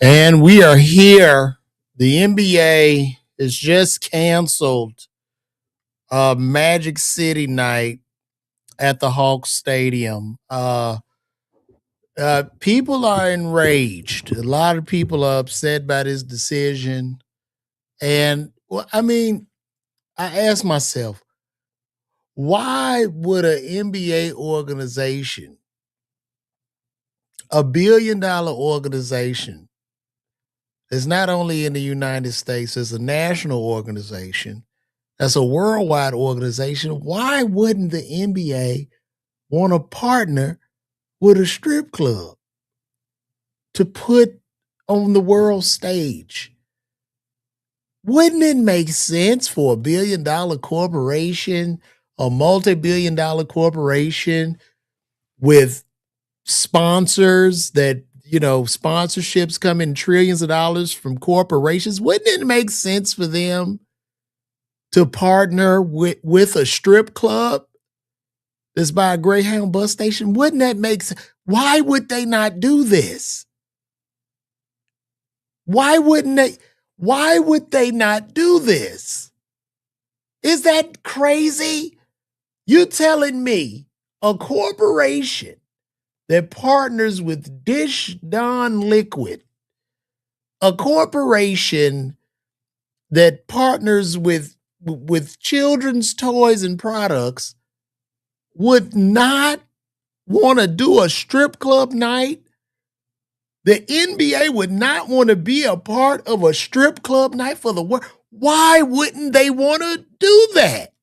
And we are here. The NBA has just canceled Magic City night at the Hawks Stadium. People are enraged. A lot of people are upset by this decision. And well, I mean, I ask myself, why would an NBA organization, a $1 billion organization, it's not only in the United States, it's a national organization, that's a worldwide organization. Why wouldn't the NBA want to partner with a strip club to put on the world stage? Wouldn't it make sense for $1 billion corporation, a multi-billion-dollar corporation with sponsors that, sponsorships come in trillions of dollars from corporations? Wouldn't it make sense for them to partner with a strip club that's by a Greyhound bus station? Wouldn't that make sense? Why would they not do this? Why would they not do this? Is that crazy? You telling me a corporation that partners with Dish Don Liquid, a corporation that partners with children's toys and products, would not want to do a strip club night? The NBA would not want to be a part of a strip club night for the world. Why wouldn't they want to do that?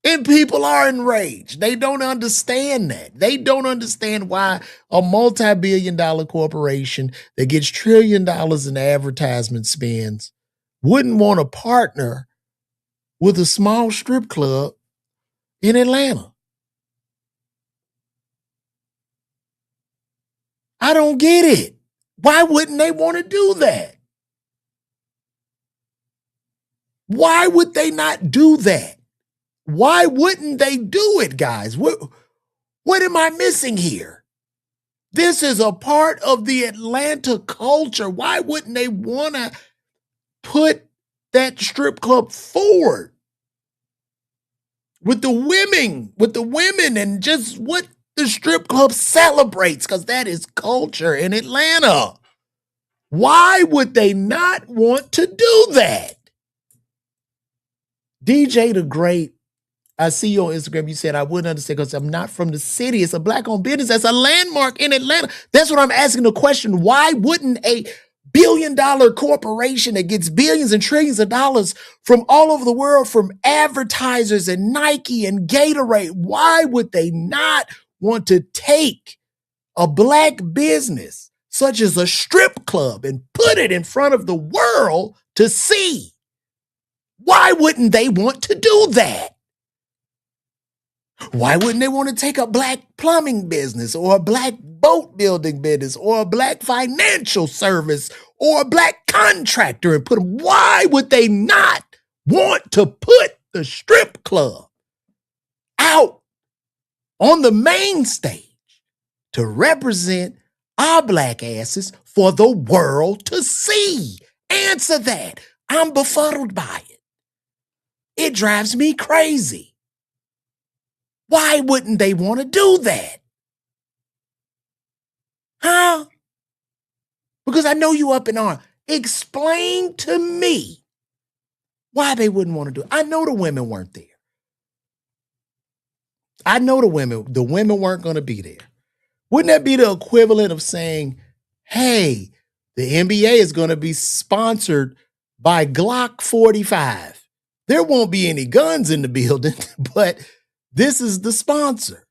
And people are enraged. They don't understand that. They don't understand why a multi-billion-dollar corporation that gets $1 trillion in advertisement spends wouldn't want to partner with a small strip club in Atlanta. I don't get it. Why wouldn't they want to do that? Why would they not do that? Why wouldn't they do it, guys? What am I missing here? This is a part of the Atlanta culture. Why wouldn't they want to put that strip club forward with the women and just what the strip club celebrates? Because that is culture in Atlanta. Why would they not want to do that? DJ the Great, I see you on Instagram. You said I wouldn't understand because I'm not from the city. It's a black-owned business. That's a landmark in Atlanta. That's what I'm asking the question. Why wouldn't a billion-dollar corporation that gets billions and trillions of dollars from all over the world, from advertisers and Nike and Gatorade, why would they not want to take a black business such as a strip club and put it in front of the world to see? Why wouldn't they want to do that? Why wouldn't they want to take a black plumbing business or a black boat building business or a black financial service or a black contractor and put them? Why would they not want to put the strip club out on the main stage to represent our black asses for the world to see? Answer that. I'm befuddled by it. It drives me crazy. Why wouldn't they want to do that? Huh? Because I know you up in arms. Explain to me why they wouldn't want to do it. I know the women weren't there. I know the women weren't going to be there. Wouldn't that be the equivalent of saying, hey, the NBA is going to be sponsored by Glock 45. There won't be any guns in the building, but this is the sponsor.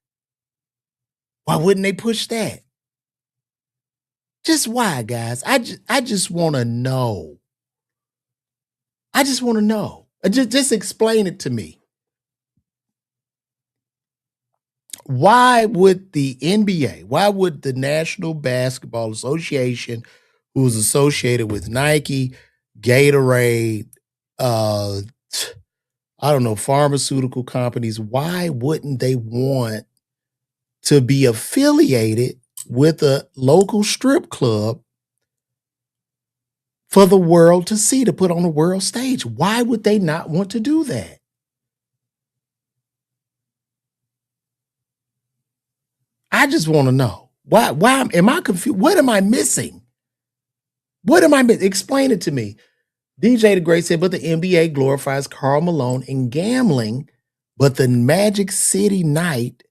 Why wouldn't they push that? Just why, guys? I just want to know. I just want to know. Just explain it to me. Why would the NBA, why would the National Basketball Association, who's associated with Nike, Gatorade, I don't know, pharmaceutical companies, why wouldn't they want to be affiliated with a local strip club for the world to see, to put on the world stage? Why would they not want to do that? I just want to know. Why am I confused? What am I missing? What am I missing? Explain it to me. DJ the Great said, but the NBA glorifies Karl Malone and gambling, but the Magic City night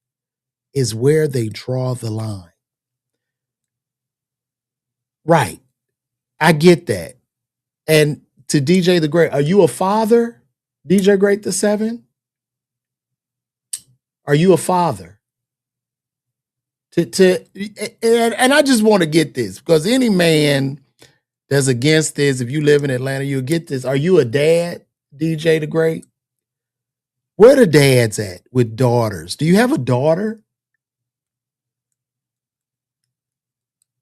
is where they draw the line. Right. I get that. And to DJ the Great, are you a father? DJ Great the 7? Are you a father? And I just want to get this, because any man that's against this, if you live in Atlanta, you'll get this. Are you a dad, DJ the Great? Where the dads at with daughters? Do you have a daughter?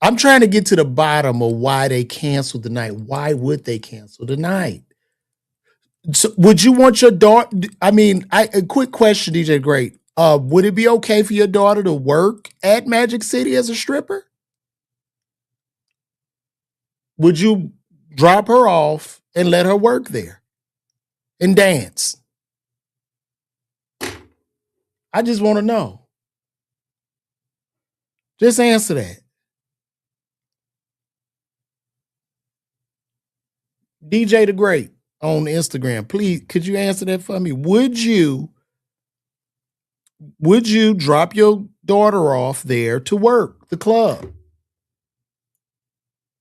I'm trying to get to the bottom of why they canceled the night. Why would they cancel the night? So would you want your daughter? I mean, a quick question, DJ Great. Would it be okay for your daughter to work at Magic City as a stripper? Would you drop her off and let her work there and dance? I just want to know. Just answer that. DJ the Great on Instagram, please, could you answer that for me? Would you drop your daughter off there to work the club?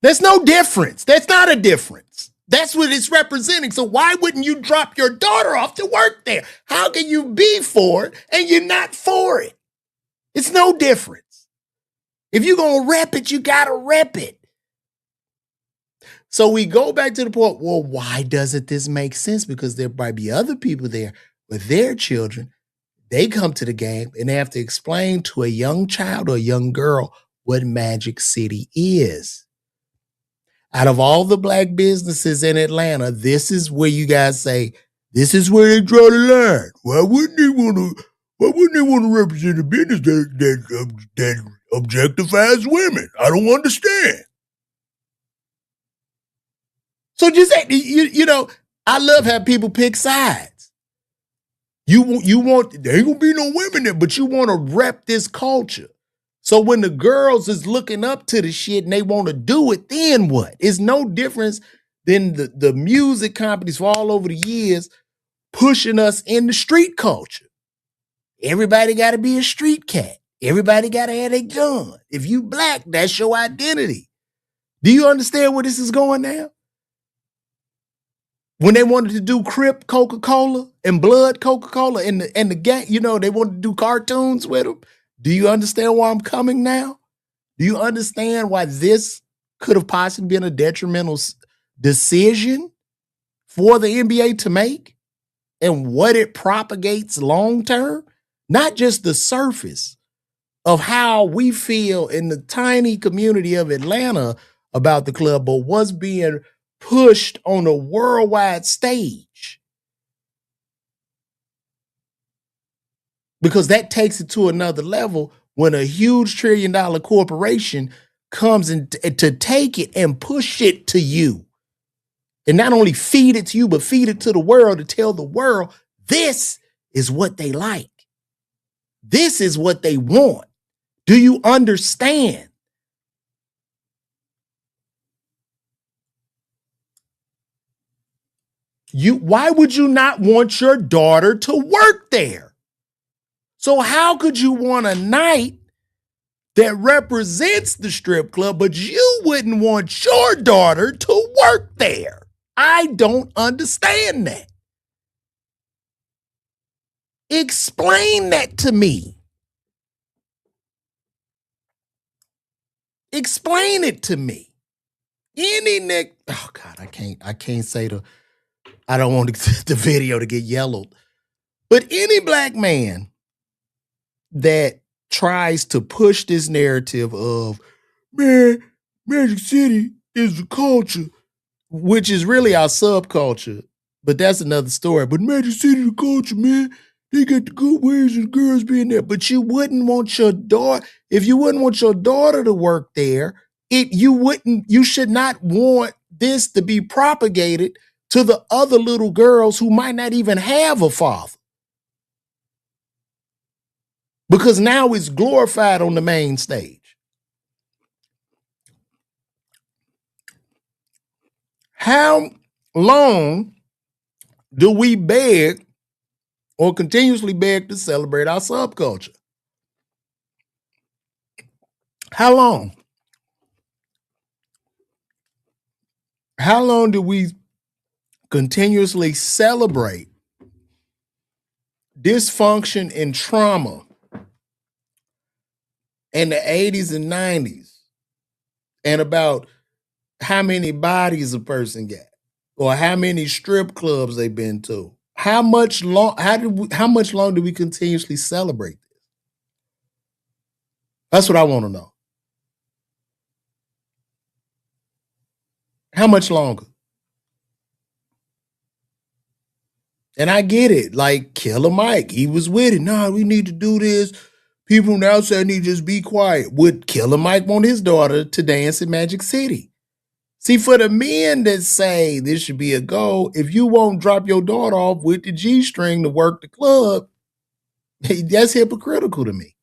There's no difference. That's not a difference. That's what it's representing. So why wouldn't you drop your daughter off to work there? How can you be for it and you're not for it? It's no difference. If you're going to rep it, you got to rep it. So we go back to the point, well, why doesn't this make sense? Because there might be other people there with their children. They come to the game and they have to explain to a young child or a young girl what Magic City is. Out of all the black businesses in Atlanta, this is where you guys say, this is where they draw the line. Why wouldn't they want to represent a business that objectifies women? I don't understand. So just, you know, I love how people pick sides. You want, there ain't gonna be no women there, but you want to rep this culture. So when the girls is looking up to the shit and they want to do it, then what? It's no difference than the music companies for all over the years pushing us into street culture. Everybody got to be a street cat. Everybody got to have a gun. If you black, that's your identity. Do you understand where this is going now? When they wanted to do Crip Coca-Cola and Blood Coca-Cola and the gang, they wanted to do cartoons with them. Do you understand where I'm coming now? Do you understand why this could have possibly been a detrimental decision for the NBA to make and what it propagates long term? Not just the surface of how we feel in the tiny community of Atlanta about the club, but what's being pushed on a worldwide stage. Because that takes it to another level when a huge $1 trillion corporation comes in to take it and push it to you. And not only feed it to you, but feed it to the world to tell the world this is what they like. This is what they want. Do you understand? Why would you not want your daughter to work there? So how could you want a night that represents the strip club, but you wouldn't want your daughter to work there? I don't understand that. Explain that to me. Explain it to me. Any Nick, oh God, I can't say I don't want the video to get yellowed. But any black man that tries to push this narrative of, man, Magic City is the culture, which is really our subculture, but that's another story. But Magic City, the culture, man, they got the good ways of the girls being there. But you wouldn't want your daughter, if you wouldn't want your daughter to work there, you should not want this to be propagated to the other little girls who might not even have a father. Because now it's glorified on the main stage. How long do we beg or continuously beg to celebrate our subculture? How long? How long do we continuously celebrate dysfunction and trauma in the 80s and 90s and about how many bodies a person got or how many strip clubs they've been to? How much long do we continuously celebrate this? That's what I want to know. How much longer? And I get it. Like Killer Mike, he was with it. Nah, we need to do this. People from the outside need to just be quiet. Would Killer Mike want his daughter to dance in Magic City? See, for the men that say this should be a goal, if you won't drop your daughter off with the G-string to work the club, that's hypocritical to me.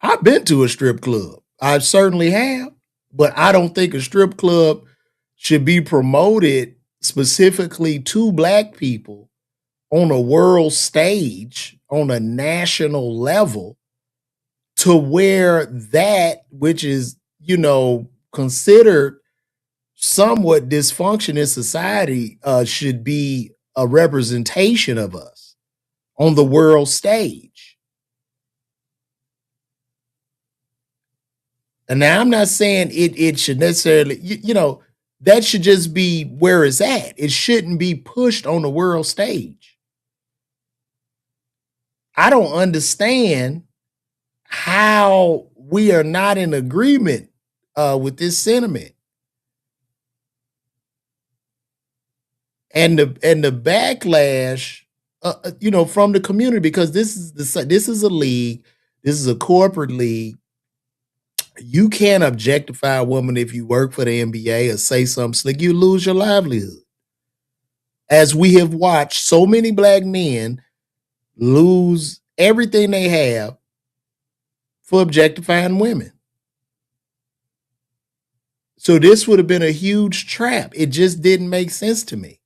I've been to a strip club. I certainly have, but I don't think a strip club should be promoted specifically to black people on a world stage, on a national level, to where that, which is, considered somewhat dysfunction in society, should be a representation of us on the world stage. And now I'm not saying it should necessarily, that should just be where it's at. It shouldn't be pushed on the world stage. I don't understand how we are not in agreement with this sentiment. And the backlash, from the community, because this is a league, this is a corporate league. You can't objectify a woman if you work for the NBA or say something slick. You lose your livelihood. As we have watched so many black men lose everything they have for objectifying women. So this would have been a huge trap. It just didn't make sense to me.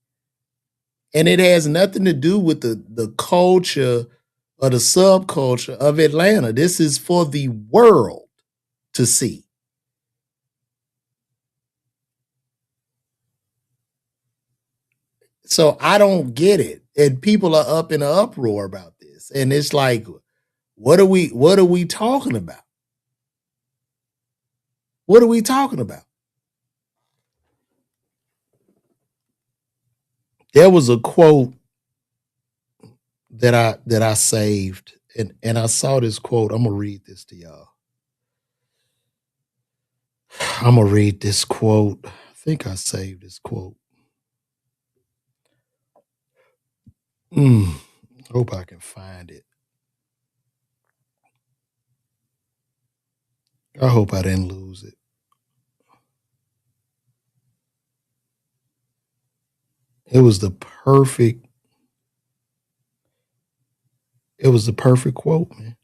And it has nothing to do with the culture or the subculture of Atlanta. This is for the world to see. So I don't get it. And people are up in an uproar about this. And it's like, what are we talking about? What are we talking about? There was a quote that I saved, and I saw this quote. I'm gonna read this to y'all. I'm gonna read this quote. I think I saved this quote. Mm, hope I can find it. I hope I didn't lose it. It was the perfect. It was the perfect quote, man.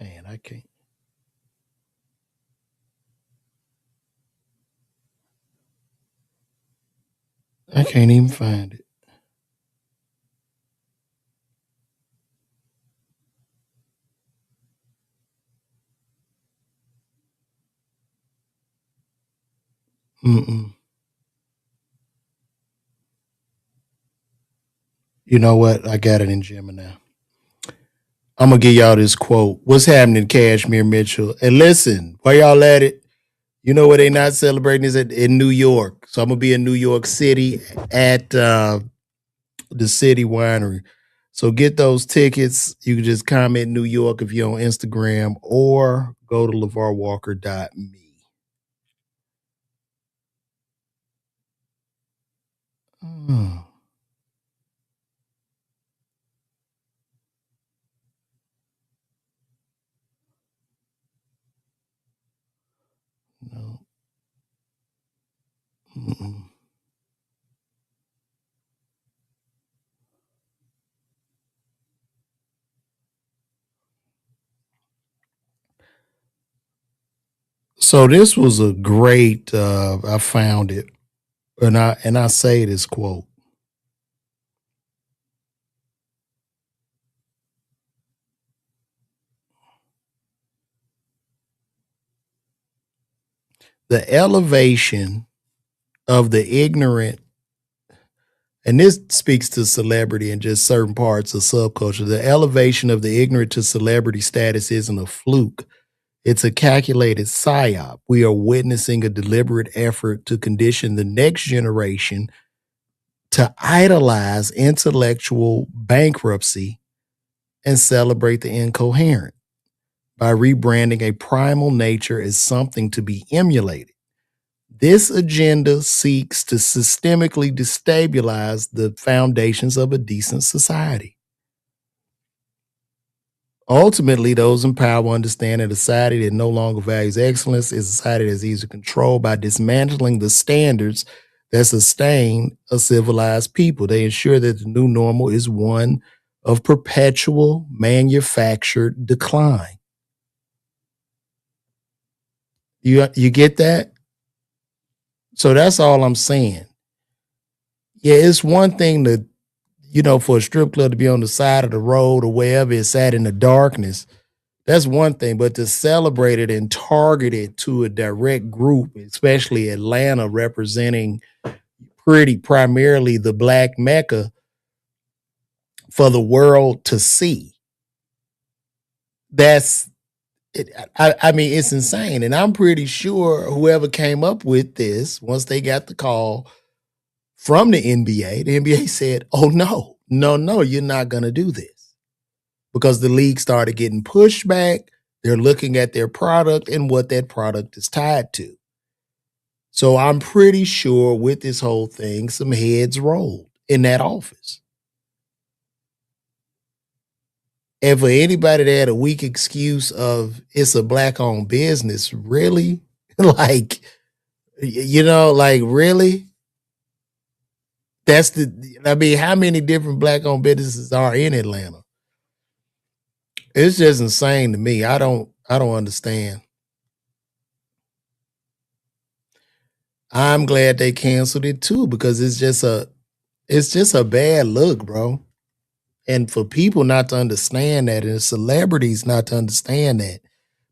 Man, I can't. I can't even find it. Mm-mm. You know what? I got it in Gemini. I'm gonna give y'all this quote. What's happening, Cashmere Mitchell? And listen, while y'all at it, you know where they not celebrating is in New York. So I'm gonna be in New York City at the City Winery. So get those tickets. You can just comment New York if you're on Instagram or go to LeVarWalker.me. Oh, no. Mm-mm. So this was a great I found it. And I say this quote. The elevation of the ignorant, and this speaks to celebrity and just certain parts of subculture. The elevation of the ignorant to celebrity status isn't a fluke. It's a calculated psyop. We are witnessing a deliberate effort to condition the next generation to idolize intellectual bankruptcy and celebrate the incoherent by rebranding a primal nature as something to be emulated. This agenda seeks to systemically destabilize the foundations of a decent society. Ultimately, those in power understand that a society that no longer values excellence is a society that's easily controlled by dismantling the standards that sustain a civilized people. They ensure that the new normal is one of perpetual manufactured decline. You get that? So that's all I'm saying. Yeah, it's one thing to, for a strip club to be on the side of the road or wherever it's at in the darkness. That's one thing, but to celebrate it and target it to a direct group, especially Atlanta representing pretty primarily the black mecca for the world to see. That's it. I mean, it's insane. And I'm pretty sure whoever came up with this, once they got the call from the NBA said, oh, no, no, no, you're not going to do this because the league started getting pushed back. They're looking at their product and what that product is tied to. So I'm pretty sure with this whole thing, some heads rolled in that office. And for anybody that had a weak excuse of it's a black owned business, really? Like, like really? I mean, how many different black owned businesses are in Atlanta? It's just insane to me. I don't understand. I'm glad they canceled it too because it's just a bad look, bro. And for people not to understand that, and celebrities not to understand that,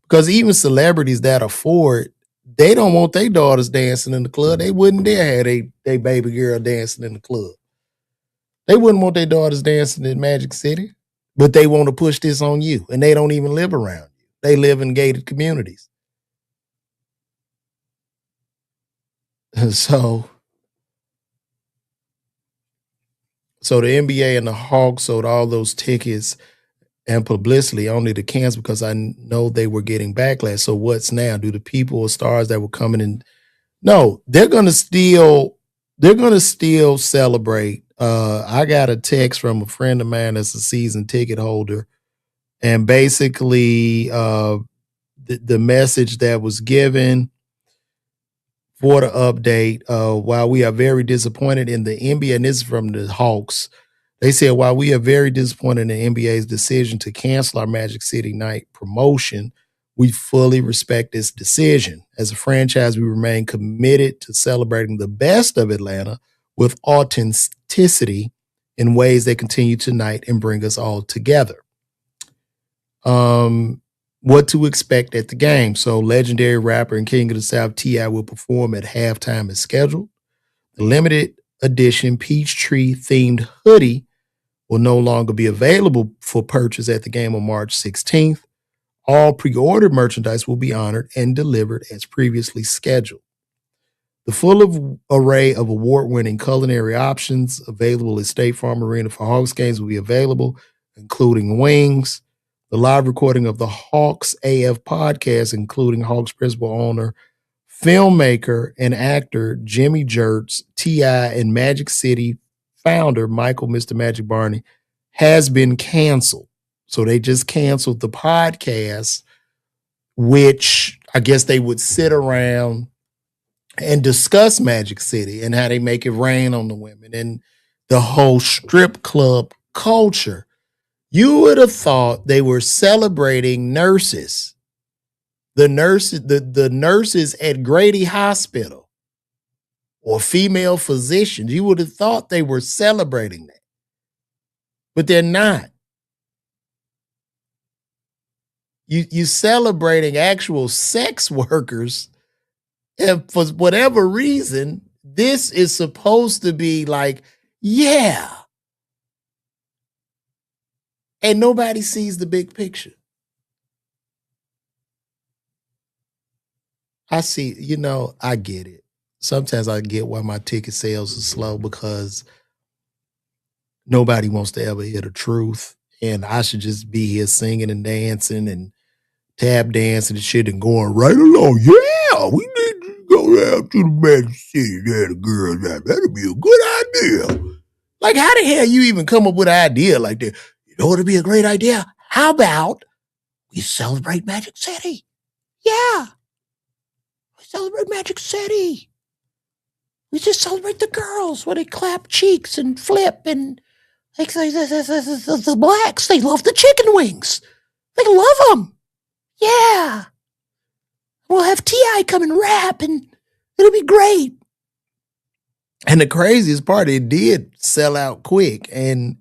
because even celebrities that afford, they don't want their daughters dancing in the club. They wouldn't dare have they baby girl dancing in the club. They wouldn't want their daughters dancing in Magic City, but they want to push this on you, and they don't even live around you. They live in gated communities. So, so the NBA and the Hawks sold all those tickets and publicity only to cancel because I know they were getting backlash. So what's now? Do the people or stars that were coming in? No, they're gonna still celebrate. I got a text from a friend of mine that's a season ticket holder, and basically the message that was given for the update, while we are very disappointed in the NBA, and this is from the Hawks, they said, while we are very disappointed in the NBA's decision to cancel our Magic City Night promotion, we fully respect this decision. As a franchise, we remain committed to celebrating the best of Atlanta with authenticity in ways that continue tonight and bring us all together. What to expect at the game. So, legendary rapper and King of the South T.I. will perform at halftime as scheduled. The limited edition Peachtree themed hoodie will no longer be available for purchase at the game on March 16th. All pre-ordered merchandise will be honored and delivered as previously scheduled. The array of award-winning culinary options available at State Farm Arena for Hawks games will be available, including wings. The live recording of the Hawks AF podcast, including Hawks principal owner, filmmaker, and actor Jimmy Jerks, T.I., and Magic City founder Michael Mr. Magic Barney, has been canceled. So they just canceled the podcast, which I guess they would sit around and discuss Magic City and how they make it rain on the women and the whole strip club culture. You would have thought they were celebrating nurses, the nurses at Grady Hospital or female physicians. You would have thought they were celebrating that, but they're not. You celebrating actual sex workers, and for whatever reason, this is supposed to be like, yeah, and nobody sees the big picture. I get it. Sometimes I get why my ticket sales are slow because nobody wants to ever hear the truth. And I should just be here singing and dancing and tap dancing and shit and going right along. Yeah, we need to go down to the Magic City there, the girls. That'll be a good idea. Like, how the hell you even come up with an idea like that? You know what would be a great idea? How about we celebrate Magic City? Yeah, we celebrate Magic City. We just celebrate the girls where they clap cheeks and flip and the blacks. They love the chicken wings. They love them. Yeah. We'll have T.I. come and rap and it'll be great. And the craziest part, it did sell out quick. And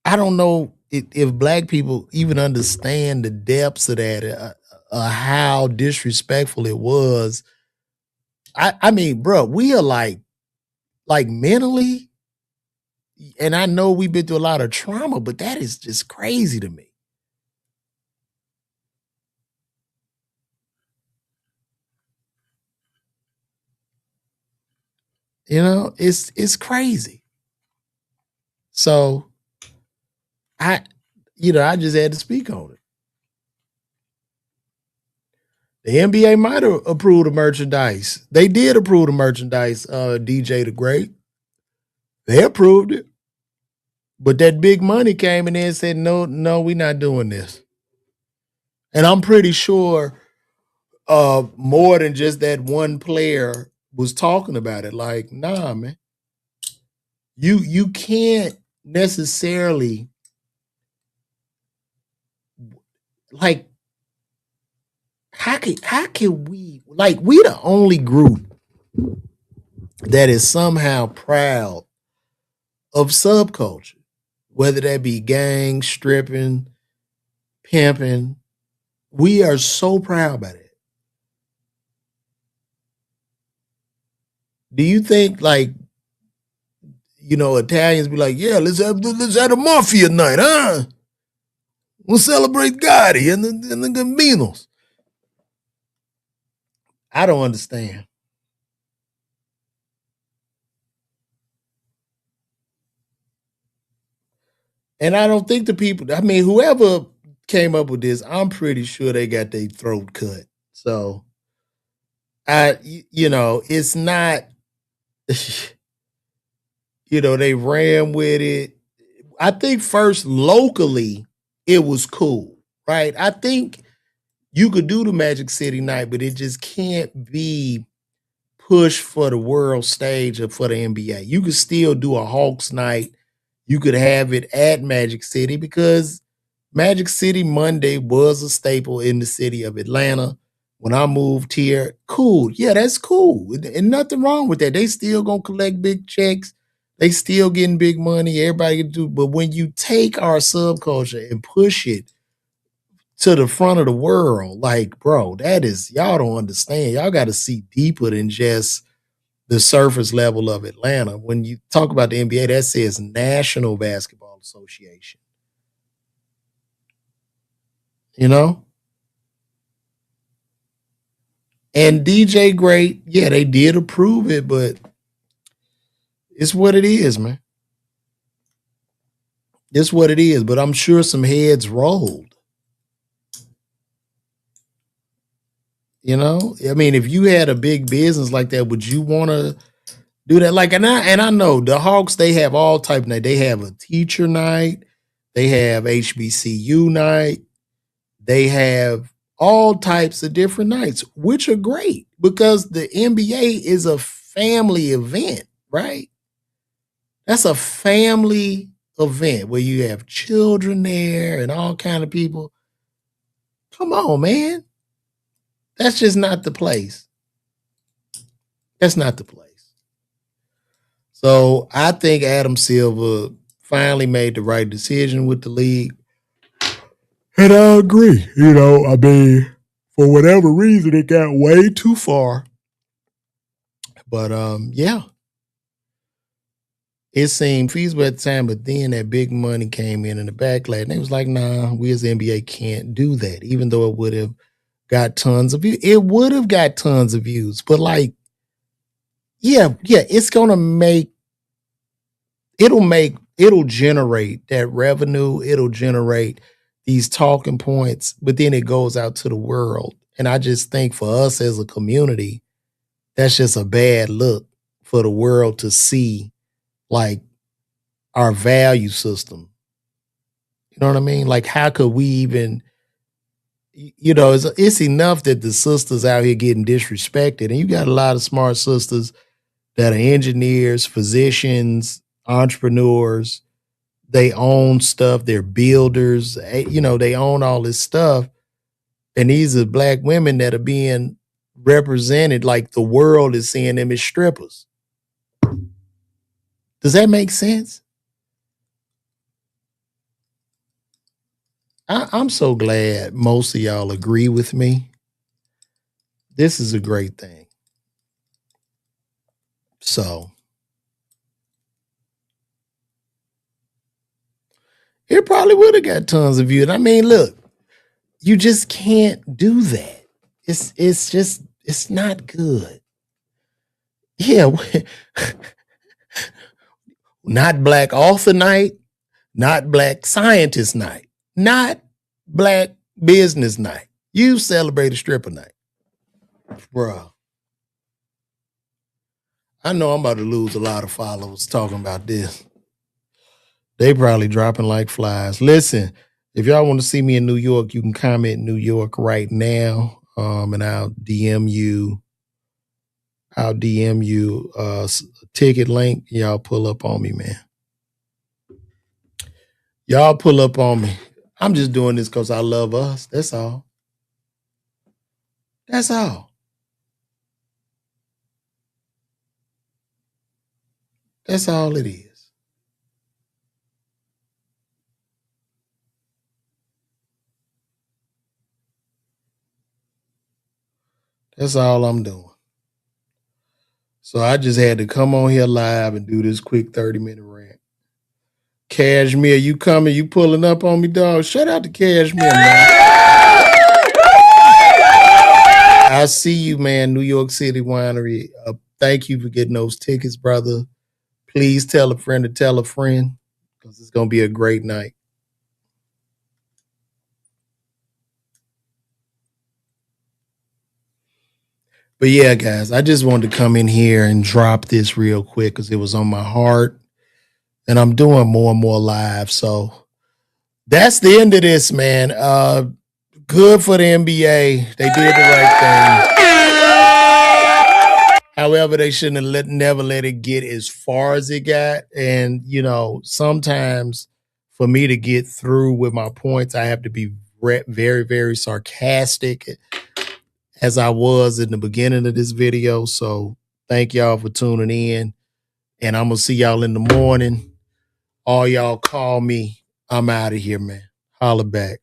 I don't know if black people even understand the depths of that, how disrespectful it was. I mean, bro, we are like mentally, and I know we've been through a lot of trauma, but that is just crazy to me. It's crazy. So I, I just had to speak on it. The NBA might have approved the merchandise. They did approve the merchandise, DJ the Great. They approved it. But that big money came in there and said, no, no, we're not doing this. And I'm pretty sure more than just that one player was talking about it. Like, nah, man. You can't necessarily, like, how can we, like, we the only group that is somehow proud of subculture, whether that be gang, stripping, pimping. We are so proud about it. Do you think, like, Italians be like, yeah, let's have a mafia night, huh? We'll celebrate Gotti and the Gambinos. I don't understand. And I don't think the people, I mean, whoever came up with this, I'm pretty sure they got their throat cut. So it's not, they ran with it. I think first locally, it was cool, right? I think you could do the Magic City night, but it just can't be pushed for the world stage or for the NBA. You could still do a Hawks night. You could have it at Magic City because Magic City Monday was a staple in the city of Atlanta. When I moved here, cool. Yeah, that's cool. And nothing wrong with that. They still gonna collect big checks. They still getting big money. Everybody can do, but when you take our subculture and push it to the front of the world, like, bro, that is, y'all don't understand. Y'all got to see deeper than just the surface level of Atlanta. When you talk about the NBA, that says National Basketball Association. You know? And DJ Great, yeah, they did approve it, but it's what it is, man. It's what it is. But I'm sure some heads rolled. I mean, if you had a big business like that, would you want to do that? Like, and I know the Hawks, they have all type night. They have a teacher night, they have HBCU night, they have all types of different nights, which are great because the NBA is a family event, right? That's a family event where you have children there and all kind of people. Come on, man. That's just not the place. That's not the place. So I think Adam Silver finally made the right decision with the league. And I agree. I mean, for whatever reason, it got way too far. But yeah, it seemed feasible at the time, but then that big money came in the backlash, and they was like, "Nah, we as the NBA can't do that." Even though it would have got tons of views, it would have got tons of views. But like, yeah, it's gonna it'll generate that revenue. It'll generate these talking points, but then it goes out to the world. And I just think for us as a community, that's just a bad look for the world to see, like, our value system. You know what I mean? Like, how could we even, it's enough that the sisters out here getting disrespected. And you got a lot of smart sisters that are engineers, physicians, entrepreneurs. They own stuff. They're builders. They own all this stuff. And these are black women that are being represented like the world is seeing them as strippers. Does that make sense? I'm so glad most of y'all agree with me. This is a great thing. So it probably would have got tons of views. I mean, look, you just can't do that. It's not good. Yeah, not Black Author Night, not Black Scientist Night, not Black Business Night. You celebrate a stripper night, bruh. I know I'm about to lose a lot of followers talking about this. They probably dropping like flies. Listen, if y'all want to see me in New York, you can comment New York right now. And I'll DM you. I'll DM you a ticket link. Y'all pull up on me, man. Y'all pull up on me. I'm just doing this because I love us. That's all. That's all. That's all it is. That's all I'm doing. So I just had to come on here live and do this quick 30-minute rant. Cashmere, you coming? You pulling up on me, dog? Shout out to Cashmere, man. I see you, man. New York City Winery. Thank you for getting those tickets, brother. Please tell a friend to tell a friend because it's going to be a great night. But yeah, guys, I just wanted to come in here and drop this real quick because it was on my heart. And I'm doing more and more live. So that's the end of this, man. Good for the NBA. They did the right thing. However, they shouldn't have never let it get as far as it got. And, you know, sometimes for me to get through with my points, I have to be very, very sarcastic as I was in the beginning of this video. So thank y'all for tuning in. And I'm going to see y'all in the morning. All y'all call me. I'm out of here, man. Holla back.